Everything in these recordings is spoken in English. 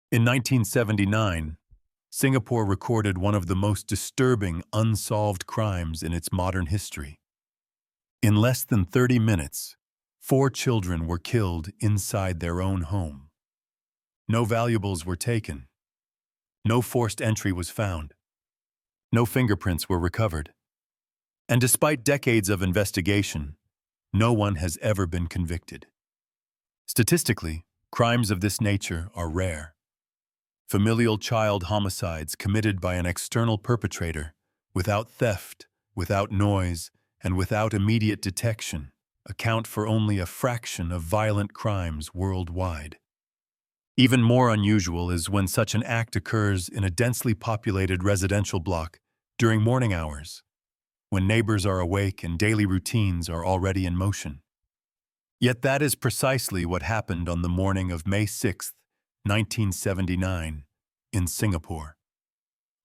In 1979, Singapore recorded one of the most disturbing unsolved crimes in its modern history. In less than 30 minutes, 4 children were killed inside their own home. No valuables were taken. No forced entry was found. No fingerprints were recovered. And despite decades of investigation, no one has ever been convicted. Statistically, crimes of this nature are rare. Familial child homicides committed by an external perpetrator, without theft, without noise, and without immediate detection, account for only a fraction of violent crimes worldwide. Even more unusual is when such an act occurs in a densely populated residential block during morning hours, when neighbors are awake and daily routines are already in motion. Yet that is precisely what happened on the morning of May 6, 1979, in Singapore.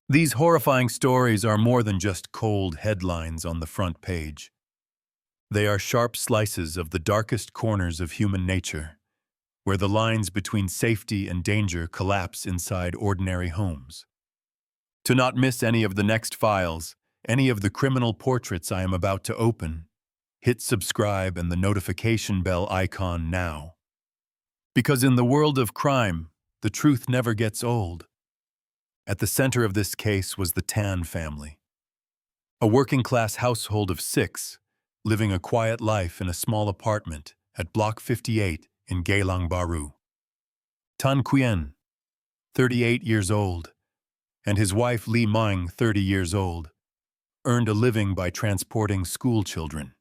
These horrifying stories are more than just cold headlines on the front page. They are sharp slices of the darkest corners of human nature, where the lines between safety and danger collapse inside ordinary homes. To not miss any of the next files, any of the criminal portraits I am about to open, hit subscribe and the notification bell icon now. Because in the world of crime, the truth never gets old. At the center of this case was the Tan family, a working-class household of 6, living a quiet life in a small apartment at Block 58 in Geylang Bahru. Tan Quyen, 38 years old, and his wife Li Ming, 30 years old, earned a living by transporting school children.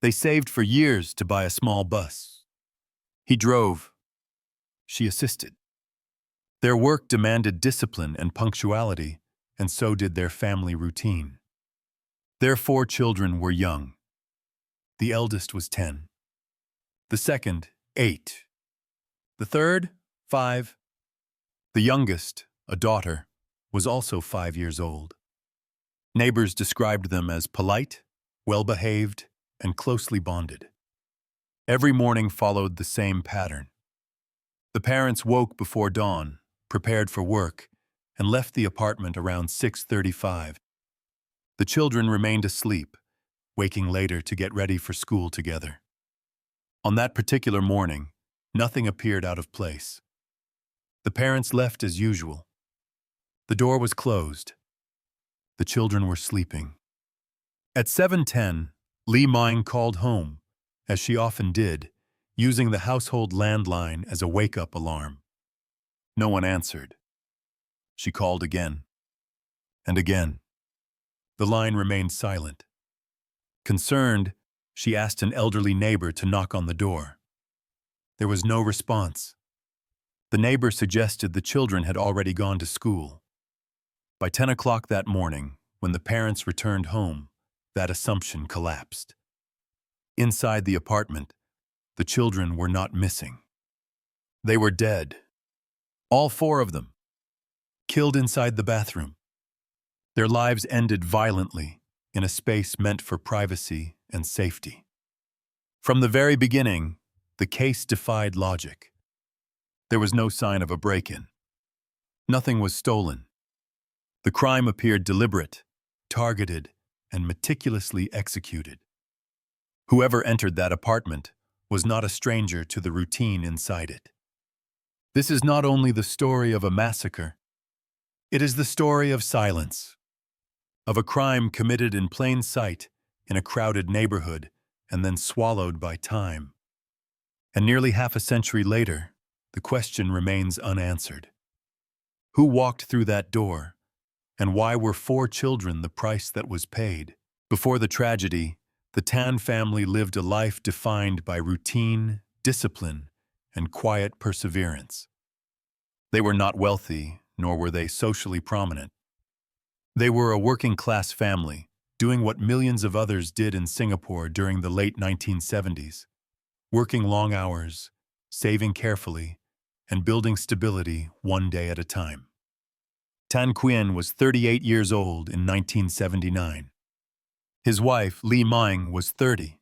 They saved for years to buy a small bus. He drove. She assisted. Their work demanded discipline and punctuality, and so did their family routine. Their 4 children were young. The eldest was 10. The second, 8. The third, 5. The youngest, a daughter, was also 5 years old. Neighbors described them as polite, well-behaved, and closely bonded. Every morning followed the same pattern. The parents woke before dawn, prepared for work, and left the apartment around 6:35. The children remained asleep, waking later to get ready for school together. On that particular morning, nothing appeared out of place. The parents left as usual. The door was closed. The children were sleeping. At 7:10, Li Ming called home, as she often did, using the household landline as a wake-up alarm. No one answered. She called again, and again. The line remained silent. Concerned, she asked an elderly neighbor to knock on the door. There was no response. The neighbor suggested the children had already gone to school. By 10 o'clock that morning, when the parents returned home, that assumption collapsed. Inside the apartment, the children were not missing. They were dead. All 4 of them. Killed inside the bathroom. Their lives ended violently in a space meant for privacy and safety. From the very beginning, the case defied logic. There was no sign of a break-in. Nothing was stolen. The crime appeared deliberate, targeted, and meticulously executed. Whoever entered that apartment was not a stranger to the routine inside it. This is not only the story of a massacre, it is the story of silence, of a crime committed in plain sight in a crowded neighborhood and then swallowed by time. And nearly half a century later, the question remains unanswered. Who walked through that door, and why were 4 children the price that was paid? Before the tragedy, the Tan family lived a life defined by routine, discipline, and quiet perseverance. They were not wealthy, nor were they socially prominent. They were a working-class family, doing what millions of others did in Singapore during the late 1970s, working long hours, saving carefully, and building stability one day at a time. Tan Quyen was 38 years old in 1979. His wife, Li Ming, was 30.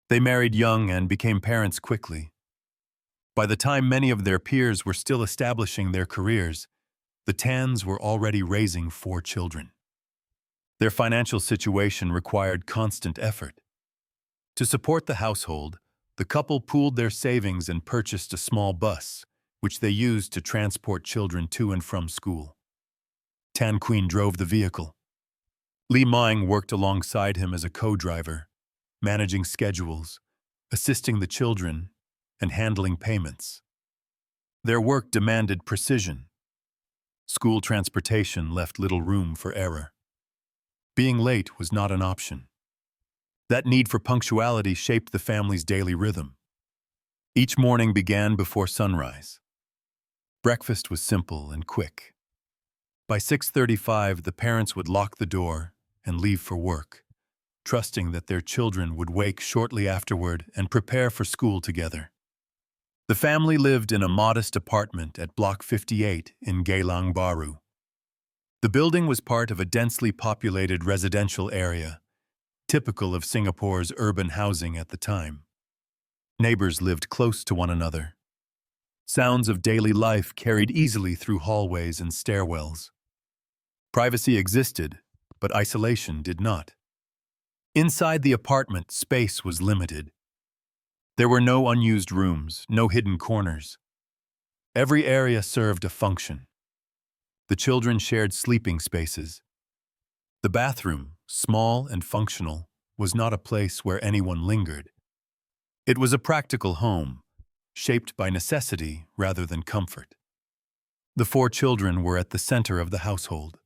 They married young and became parents quickly. By the time many of their peers were still establishing their careers, the Tans were already raising 4 children. Their financial situation required constant effort. To support the household, the couple pooled their savings and purchased a small bus, which they used to transport children to and from school. Tan Queen drove the vehicle. Li Ming worked alongside him as a co-driver, managing schedules, assisting the children, and handling payments. Their work demanded precision. School transportation left little room for error. Being late was not an option. That need for punctuality shaped the family's daily rhythm. Each morning began before sunrise. Breakfast was simple and quick. By 6:35, the parents would lock the door and leave for work, trusting that their children would wake shortly afterward and prepare for school together. The family lived in a modest apartment at Block 58 in Geylang Bahru. The building was part of a densely populated residential area, typical of Singapore's urban housing at the time. Neighbors lived close to one another. Sounds of daily life carried easily through hallways and stairwells. Privacy existed, but isolation did not. Inside the apartment, space was limited. There were no unused rooms, no hidden corners. Every area served a function. The children shared sleeping spaces. The bathroom, small and functional, was not a place where anyone lingered. It was a practical home, shaped by necessity rather than comfort. The 4 children were at the center of the household.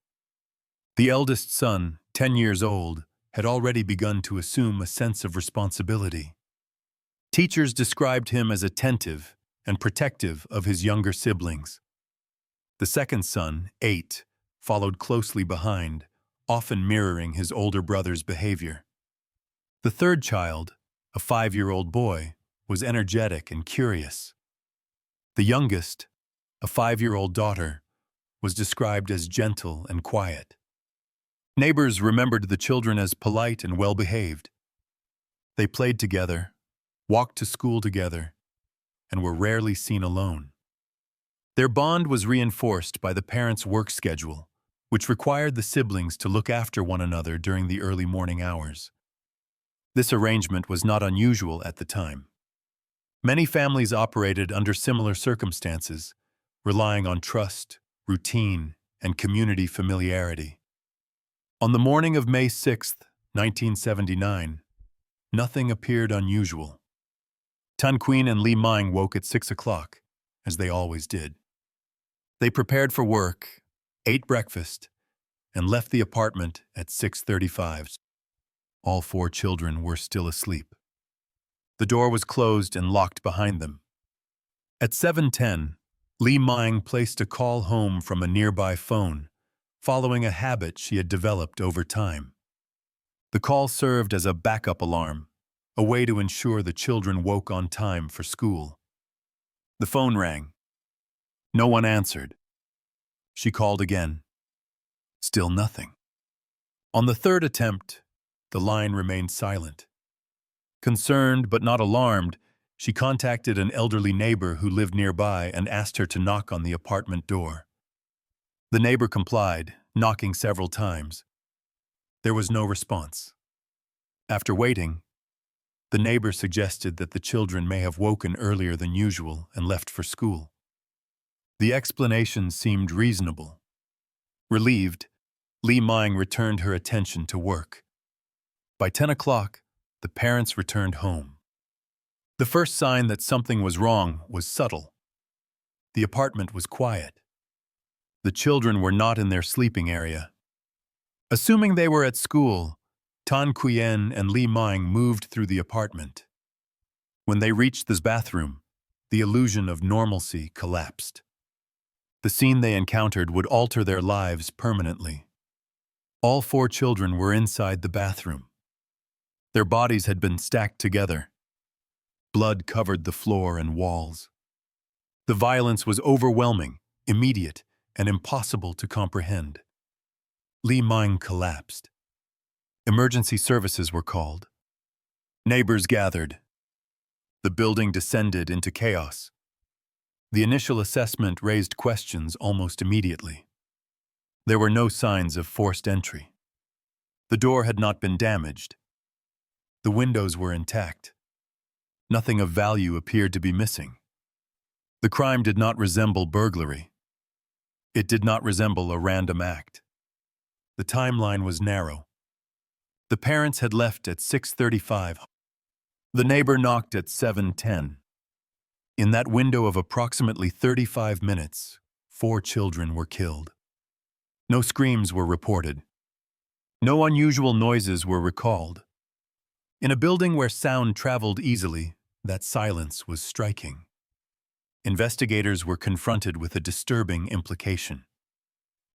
The eldest son, 10 years old, had already begun to assume a sense of responsibility. Teachers described him as attentive and protective of his younger siblings. The second son, 8, followed closely behind, often mirroring his older brother's behavior. The third child, a 5-year-old boy, was energetic and curious. The youngest, a 5-year-old daughter, was described as gentle and quiet. Neighbors remembered the children as polite and well-behaved. They played together, walked to school together, and were rarely seen alone. Their bond was reinforced by the parents' work schedule, which required the siblings to look after one another during the early morning hours. This arrangement was not unusual at the time. Many families operated under similar circumstances, relying on trust, routine, and community familiarity. On the morning of May 6, 1979, nothing appeared unusual. Tan Queen and Li Ming woke at 6 o'clock, as they always did. They prepared for work, ate breakfast, and left the apartment at 6:35. All 4 children were still asleep. The door was closed and locked behind them. At 7:10, Li Ming placed a call home from a nearby phone, following a habit she had developed over time. The call served as a backup alarm, a way to ensure the children woke on time for school. The phone rang. No one answered. She called again. Still nothing. On the 3rd attempt, the line remained silent. Concerned but not alarmed, she contacted an elderly neighbor who lived nearby and asked her to knock on the apartment door. The neighbor complied, knocking several times. There was no response. After waiting, the neighbor suggested that the children may have woken earlier than usual and left for school. The explanation seemed reasonable. Relieved, Li Ming returned her attention to work. By 10 o'clock, the parents returned home. The first sign that something was wrong was subtle. The apartment was quiet. The children were not in their sleeping area. Assuming they were at school, Tan Quyen and Li Ming moved through the apartment. When they reached the bathroom, the illusion of normalcy collapsed. The scene they encountered would alter their lives permanently. All 4 children were inside the bathroom. Their bodies had been stacked together. Blood covered the floor and walls. The violence was overwhelming, immediate, and impossible to comprehend. Li Ming collapsed. Emergency services were called. Neighbors gathered. The building descended into chaos. The initial assessment raised questions almost immediately. There were no signs of forced entry. The door had not been damaged. The windows were intact. Nothing of value appeared to be missing. The crime did not resemble burglary. It did not resemble a random act. The timeline was narrow. The parents had left at 6:35. The neighbor knocked at 7:10. In that window of approximately 35 minutes, 4 children were killed. No screams were reported. No unusual noises were recalled. In a building where sound traveled easily, that silence was striking. Investigators were confronted with a disturbing implication.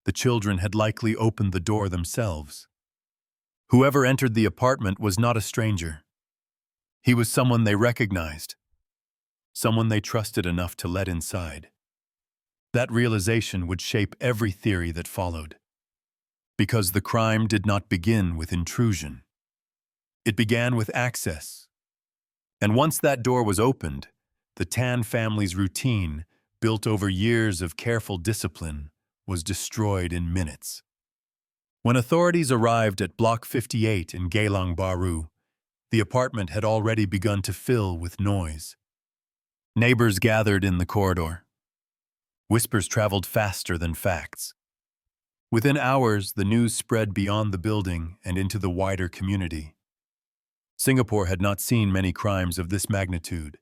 The children had likely opened the door themselves. Whoever entered the apartment was not a stranger. He was someone they recognized, someone they trusted enough to let inside. That realization would shape every theory that followed. Because the crime did not begin with intrusion. It began with access. And once that door was opened, the Tan family's routine, built over years of careful discipline, was destroyed in minutes. When authorities arrived at Block 58 in Geylang Bahru, the apartment had already begun to fill with noise. Neighbors gathered in the corridor. Whispers traveled faster than facts. Within hours, the news spread beyond the building and into the wider community. Singapore had not seen many crimes of this magnitude,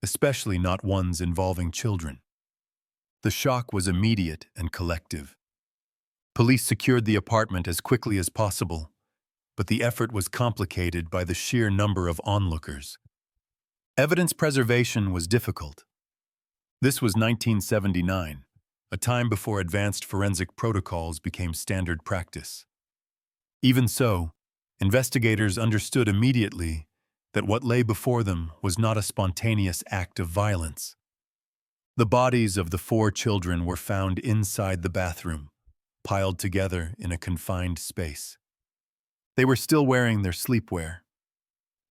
especially not ones involving children. The shock was immediate and collective. Police secured the apartment as quickly as possible, but the effort was complicated by the sheer number of onlookers. Evidence preservation was difficult. This was 1979, a time before advanced forensic protocols became standard practice. Even so, investigators understood immediately that what lay before them was not a spontaneous act of violence. The bodies of the 4 children were found inside the bathroom, piled together in a confined space. They were still wearing their sleepwear.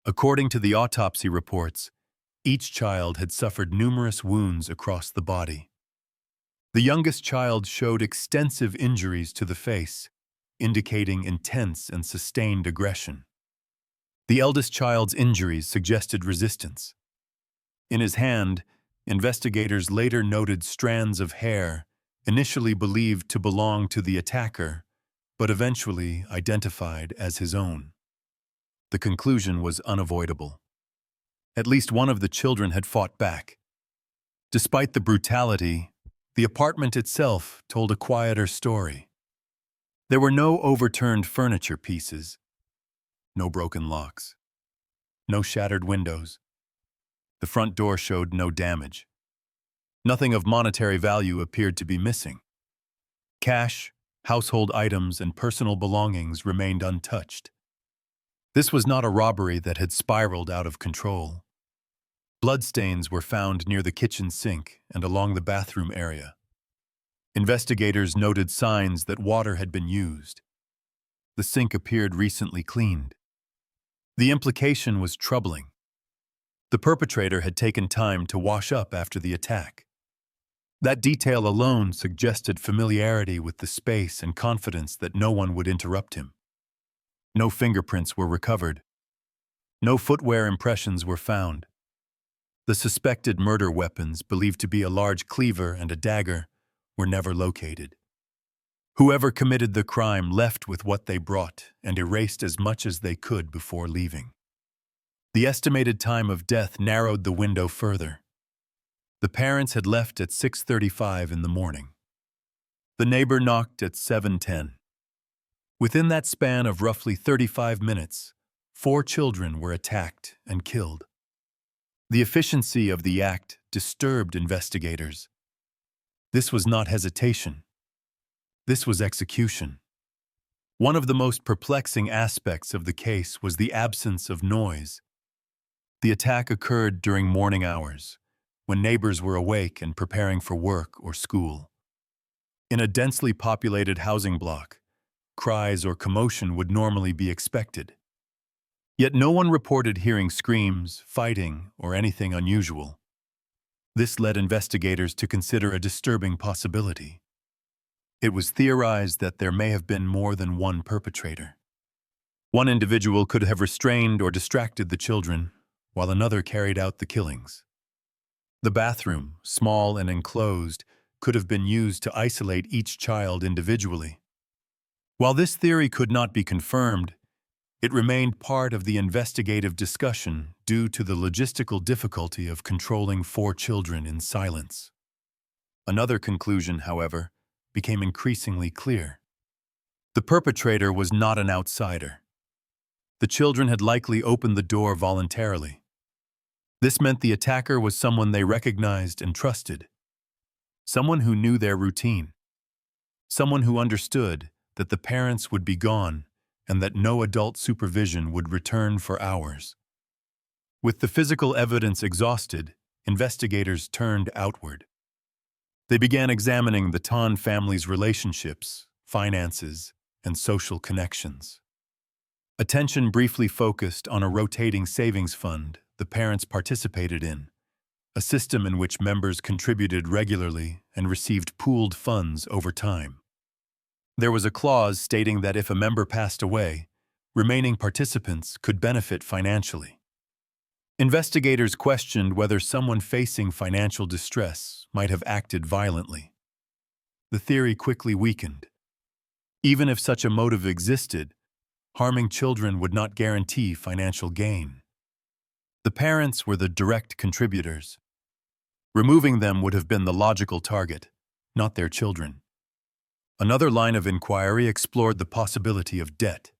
According to the autopsy reports, each child had suffered numerous wounds across the body. The youngest child showed extensive injuries to the face, indicating intense and sustained aggression. The eldest child's injuries suggested resistance. In his hand, investigators later noted strands of hair, initially believed to belong to the attacker, but eventually identified as his own. The conclusion was unavoidable. At least one of the children had fought back. Despite the brutality, the apartment itself told a quieter story. There were no overturned furniture pieces, no broken locks, no shattered windows. The front door showed no damage. Nothing of monetary value appeared to be missing. Cash, household items, and personal belongings remained untouched. This was not a robbery that had spiraled out of control. Bloodstains were found near the kitchen sink and along the bathroom area. Investigators noted signs that water had been used. The sink appeared recently cleaned. The implication was troubling. The perpetrator had taken time to wash up after the attack. That detail alone suggested familiarity with the space and confidence that no one would interrupt him. No fingerprints were recovered. No footwear impressions were found. The suspected murder weapons, believed to be a large cleaver and a dagger, were never located. Whoever committed the crime left with what they brought and erased as much as they could before leaving. The estimated time of death narrowed the window further. The parents had left at 6:35 in the morning. The neighbor knocked at 7:10. Within that span of roughly 35 minutes, 4 children were attacked and killed. The efficiency of the act disturbed investigators. This was not hesitation. This was execution. One of the most perplexing aspects of the case was the absence of noise. The attack occurred during morning hours, when neighbors were awake and preparing for work or school. In a densely populated housing block, cries or commotion would normally be expected. Yet no one reported hearing screams, fighting, or anything unusual. This led investigators to consider a disturbing possibility. It was theorized that there may have been more than one perpetrator. One individual could have restrained or distracted the children, while another carried out the killings. The bathroom, small and enclosed, could have been used to isolate each child individually. While this theory could not be confirmed, it remained part of the investigative discussion due to the logistical difficulty of controlling 4 children in silence. Another conclusion, however, became increasingly clear. The perpetrator was not an outsider. The children had likely opened the door voluntarily. This meant the attacker was someone they recognized and trusted, someone who knew their routine, someone who understood that the parents would be gone and that no adult supervision would return for hours. With the physical evidence exhausted, investigators turned outward. They began examining the Tan family's relationships, finances, and social connections. Attention briefly focused on a rotating savings fund the parents participated in, a system in which members contributed regularly and received pooled funds over time. There was a clause stating that if a member passed away, remaining participants could benefit financially. Investigators questioned whether someone facing financial distress might have acted violently. The theory quickly weakened. Even if such a motive existed, harming children would not guarantee financial gain. The parents were the direct contributors. Removing them would have been the logical target, not their children. Another line of inquiry explored the possibility of debt.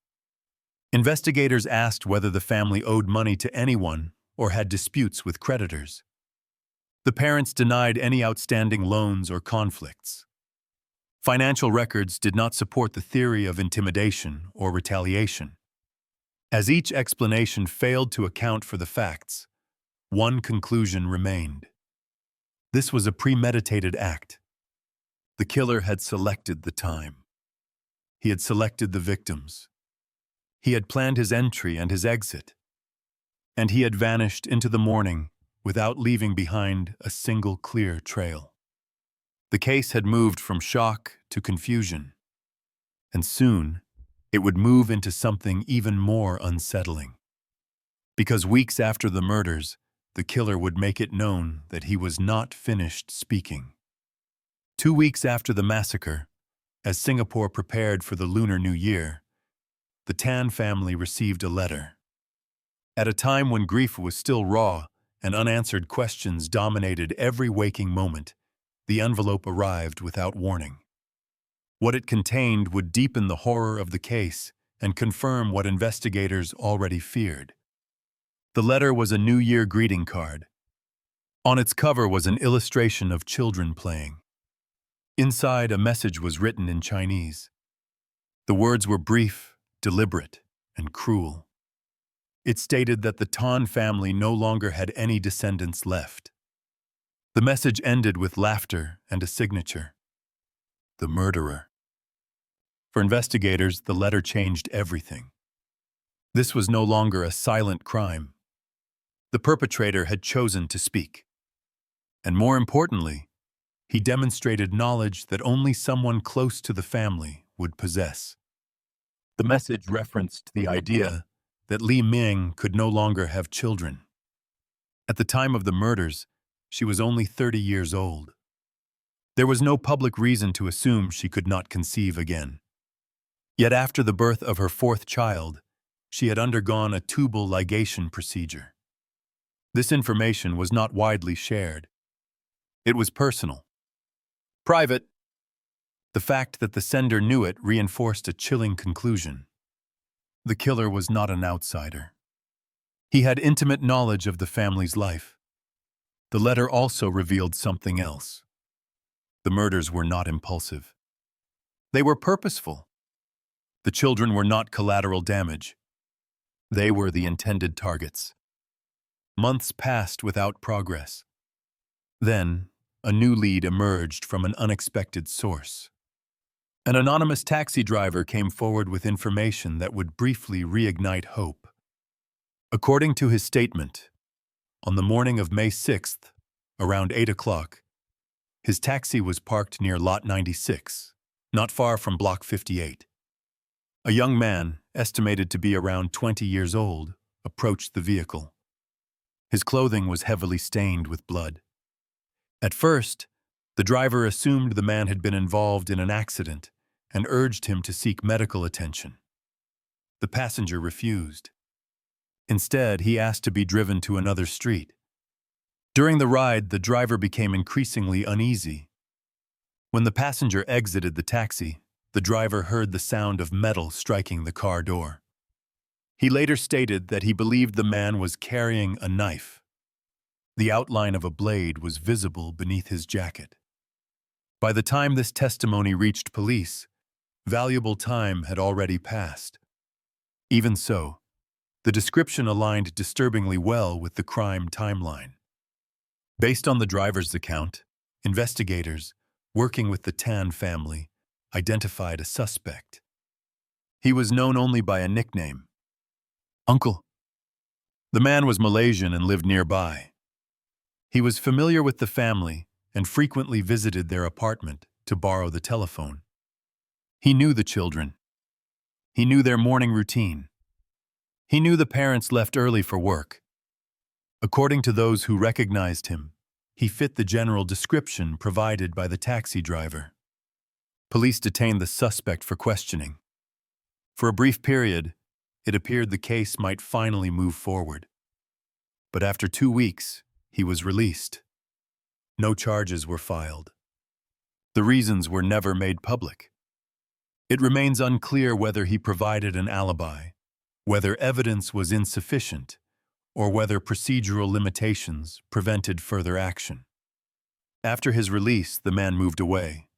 Investigators asked whether the family owed money to anyone or had disputes with creditors. The parents denied any outstanding loans or conflicts. Financial records did not support the theory of intimidation or retaliation. As each explanation failed to account for the facts, one conclusion remained. This was a premeditated act. The killer had selected the time. He had selected the victims. He had planned his entry and his exit. And he had vanished into the morning without leaving behind a single clear trail. The case had moved from shock to confusion, and soon it would move into something even more unsettling. Because weeks after the murders, the killer would make it known that he was not finished speaking. 2 weeks after the massacre, as Singapore prepared for the Lunar New Year, the Tan family received a letter. At a time when grief was still raw and unanswered questions dominated every waking moment, the envelope arrived without warning. What it contained would deepen the horror of the case and confirm what investigators already feared. The letter was a New Year greeting card. On its cover was an illustration of children playing. Inside, a message was written in Chinese. The words were brief, deliberate, and cruel. It stated that the Tan family no longer had any descendants left. The message ended with laughter and a signature: the murderer. For investigators, the letter changed everything. This was no longer a silent crime. The perpetrator had chosen to speak. And more importantly, he demonstrated knowledge that only someone close to the family would possess. The message referenced the idea that Li Ming could no longer have children. At the time of the murders, she was only 30 years old. There was no public reason to assume she could not conceive again. Yet after the birth of her 4th child, she had undergone a tubal ligation procedure. This information was not widely shared. It was personal, private. The fact that the sender knew it reinforced a chilling conclusion. The killer was not an outsider. He had intimate knowledge of the family's life. The letter also revealed something else. The murders were not impulsive. They were purposeful. The children were not collateral damage. They were the intended targets. Months passed without progress. Then, a new lead emerged from an unexpected source. An anonymous taxi driver came forward with information that would briefly reignite hope. According to his statement, on the morning of May 6th, around 8 o'clock, his taxi was parked near Lot 96, not far from Block 58. A young man, estimated to be around 20 years old, approached the vehicle. His clothing was heavily stained with blood. At first, the driver assumed the man had been involved in an accident and urged him to seek medical attention. The passenger refused. Instead, he asked to be driven to another street. During the ride, the driver became increasingly uneasy. When the passenger exited the taxi, the driver heard the sound of metal striking the car door. He later stated that he believed the man was carrying a knife. The outline of a blade was visible beneath his jacket. By the time this testimony reached police, valuable time had already passed. Even so, the description aligned disturbingly well with the crime timeline. Based on the driver's account, investigators, working with the Tan family, identified a suspect. He was known only by a nickname, Uncle. The man was Malaysian and lived nearby. He was familiar with the family and frequently visited their apartment to borrow the telephone. He knew the children. He knew their morning routine. He knew the parents left early for work. According to those who recognized him, he fit the general description provided by the taxi driver. Police detained the suspect for questioning. For a brief period, it appeared the case might finally move forward. But after 2 weeks, he was released. No charges were filed. The reasons were never made public. It remains unclear whether he provided an alibi, whether evidence was insufficient, or whether procedural limitations prevented further action. After his release, the man moved away.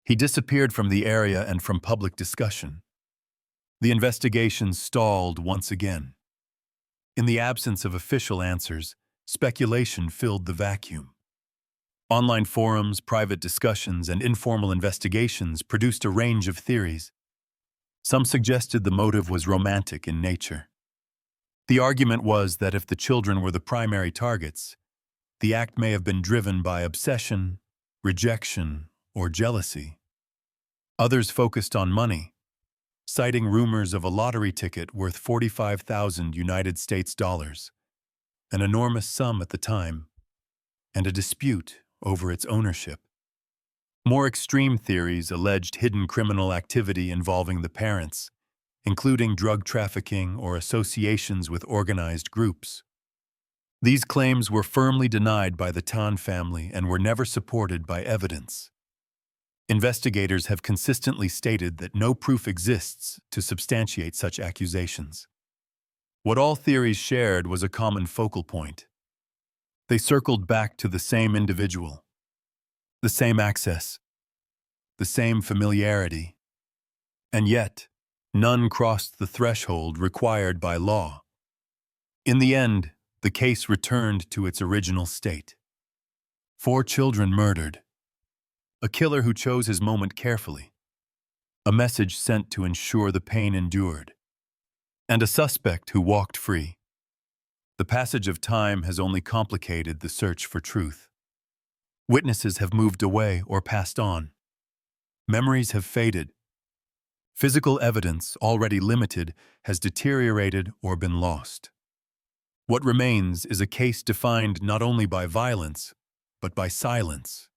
He disappeared from the area and from public discussion. The investigation stalled once again. In the absence of official answers, speculation filled the vacuum. Online forums, private discussions, and informal investigations produced a range of theories. Some suggested the motive was romantic in nature. The argument was that if the children were the primary targets, the act may have been driven by obsession, rejection, or jealousy. Others focused on money, citing rumors of a lottery ticket worth 45,000 United States dollars, an enormous sum at the time, and a dispute over its ownership. More extreme theories alleged hidden criminal activity involving the parents, including drug trafficking or associations with organized groups. These claims were firmly denied by the Tan family and were never supported by evidence. Investigators have consistently stated that no proof exists to substantiate such accusations. What all theories shared was a common focal point. They circled back to the same individual, the same access, the same familiarity. And yet, none crossed the threshold required by law. In the end, the case returned to its original state. 4 children murdered. A killer who chose his moment carefully. A message sent to ensure the pain endured. And a suspect who walked free. The passage of time has only complicated the search for truth. Witnesses have moved away or passed on. Memories have faded. Physical evidence, already limited, has deteriorated or been lost. What remains is a case defined not only by violence, but by silence.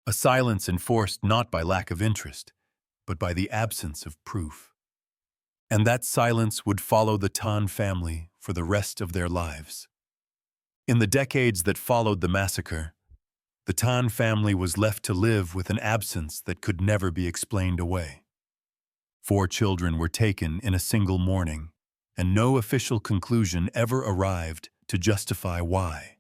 A silence enforced not by lack of interest, but by the absence of proof. And that silence would follow the Tan family for the rest of their lives. In the decades that followed the massacre, the Tan family was left to live with an absence that could never be explained away. 4 children were taken in a single morning, and no official conclusion ever arrived to justify why.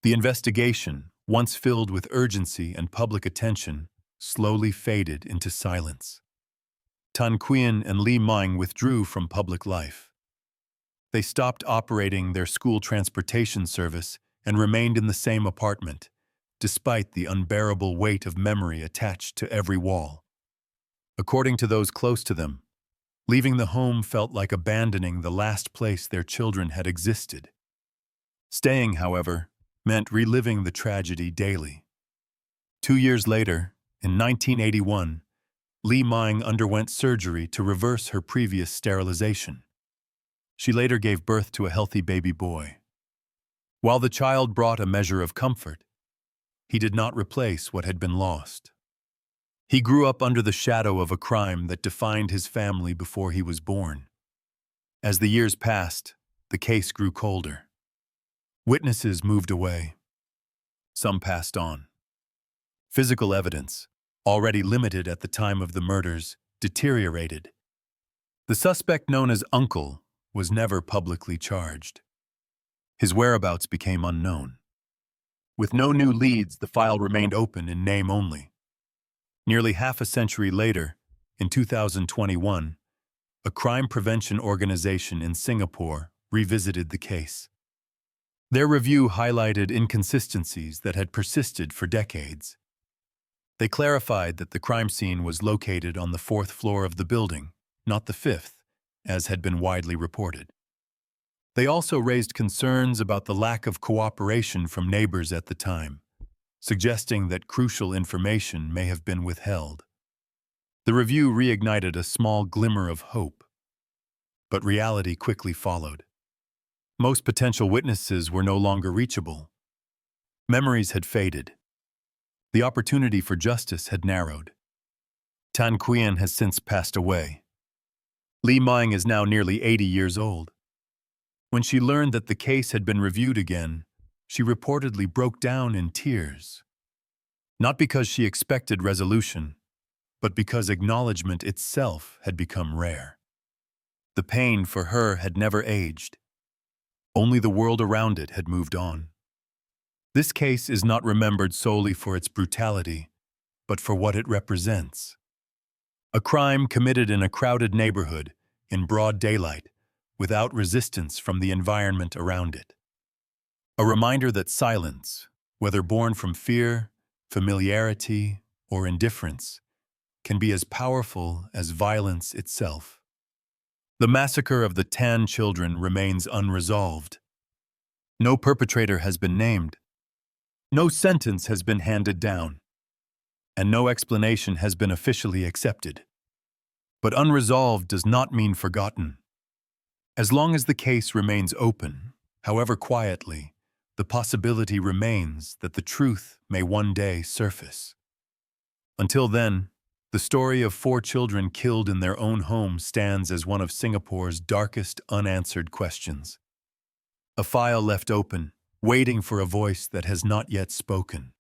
The investigation, once filled with urgency and public attention, slowly faded into silence. Tan Quyen and Li Ming withdrew from public life. They stopped operating their school transportation service and remained in the same apartment, despite the unbearable weight of memory attached to every wall. According to those close to them, leaving the home felt like abandoning the last place their children had existed. Staying, however, meant reliving the tragedy daily. 2 years later, in 1981, Li Ming underwent surgery to reverse her previous sterilization. She later gave birth to a healthy baby boy. While the child brought a measure of comfort, he did not replace what had been lost. He grew up under the shadow of a crime that defined his family before he was born. As the years passed, the case grew colder. Witnesses moved away. Some passed on. Physical evidence, already limited at the time of the murders, deteriorated. The suspect known as Uncle was never publicly charged. His whereabouts became unknown. With no new leads, the file remained open in name only. Nearly half a century later, in 2021, a crime prevention organization in Singapore revisited the case. Their review highlighted inconsistencies that had persisted for decades. They clarified that the crime scene was located on the 4th floor of the building, not the 5th, as had been widely reported. They also raised concerns about the lack of cooperation from neighbors at the time, suggesting that crucial information may have been withheld. The review reignited a small glimmer of hope, but reality quickly followed. Most potential witnesses were no longer reachable. Memories had faded. The opportunity for justice had narrowed. Tan Qian has since passed away. Li Ming is now nearly 80 years old. When she learned that the case had been reviewed again, she reportedly broke down in tears. Not because she expected resolution, but because acknowledgement itself had become rare. The pain for her had never aged. Only the world around it had moved on. This case is not remembered solely for its brutality, but for what it represents. A crime committed in a crowded neighborhood, in broad daylight, without resistance from the environment around it. A reminder that silence, whether born from fear, familiarity, or indifference, can be as powerful as violence itself. The massacre of the Tan children remains unresolved. No perpetrator has been named. No sentence has been handed down. And no explanation has been officially accepted. But unresolved does not mean forgotten. As long as the case remains open, however quietly, the possibility remains that the truth may one day surface. Until then, the story of 4 children killed in their own home stands as one of Singapore's darkest unanswered questions. A file left open, waiting for a voice that has not yet spoken.